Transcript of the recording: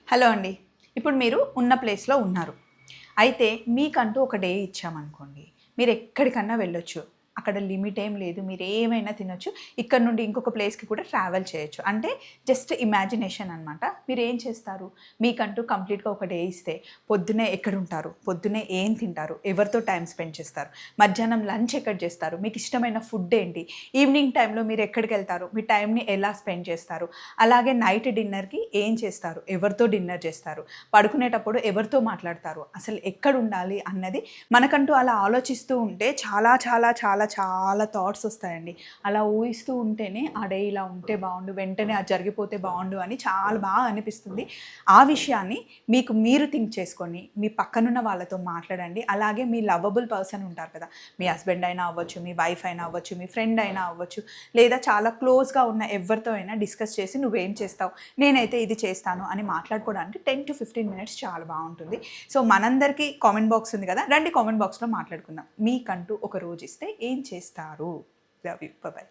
Hello అండి. ఇప్పుడు మీరు ఉన్న ప్లేస్‌లో ఉన్నారు. అయితే మీకంటూ ఒక డే ఇచ్చామనుకోండి. మీరెక్కడికన్నా వెళ్ళొచ్చు. అక్కడ లిమిట్ ఏం లేదు. మీరేమైనా తినొచ్చు. ఇక్కడ నుండి ఇంకొక ప్లేస్‌కి కూడా ట్రావెల్ చేయొచ్చు. అంటే జస్ట్ ఇమాజినేషన్ అనమాట. మీరేం చేస్తారు? మీకంటూ కంప్లీట్‌గా ఒక డే ఇస్తే పొద్దున్నే ఎక్కడుంటారు? పొద్దున్నే ఏం తింటారు? ఎవరితో టైమ్ స్పెండ్ చేస్తారు? మధ్యాహ్నం లంచ్ ఎక్కడ చేస్తారు? మీకిష్టమైన ఫుడ్ ఏంటి? ఈవినింగ్ టైమ్‌లో మీరెక్కడికెళ్తారు? మీ టైమ్‌ని ఎలా స్పెండ్ చేస్తారు? అలాగే నైట్ డిన్నర్‌కి ఏం చేస్తారు? ఎవరితో డిన్నర్ చేస్తారు? పడుకునేటప్పుడు ఎవరితో మాట్లాడతారు? అసలు ఎక్కడుండాలి అన్నది మనకంటూ అలా ఆలోచిస్తూ ఉంటే చాలా చాలా చాలా చాలా థాట్స్ వస్తాయండి. అలా ఊహిస్తూ ఉంటేనే ఆ డే ఇలా ఉంటే బావుండు, వెంటనే అది జరిగిపోతే బావుండు అని చాలా బాగా అనిపిస్తుంది. ఆ విషయాన్ని మీకు మీరు థింక్ చేసుకొని, మీ పక్కనున్న వాళ్ళతో మాట్లాడండి. అలాగే మీ లవబుల్ పర్సన్ ఉంటారు కదా! మీ హస్బెండ్ అయినా అవ్వచ్చు, మీ వైఫ్ అయినా అవ్వచ్చు, మీ ఫ్రెండ్ అయినా అవ్వచ్చు, లేదా చాలా క్లోజ్‌గా ఉన్న ఎవరితో అయినా డిస్కస్ చేసి నువ్వేం చేస్తావు? నేనైతే ఇది చేస్తాను అని మాట్లాడుకోవడానికి 10-15 మినిట్స్ చాలా బావుంటుంది. సో, మనందరికీ కామెంట్ బాక్స్ ఉంది కదా! రండి కామెంట్ బాక్స్‌లో మాట్లాడుకుందాం. మీకంటూ ఒక రోజు ఇస్తే ఏం చేస్తారు? Love you. By by.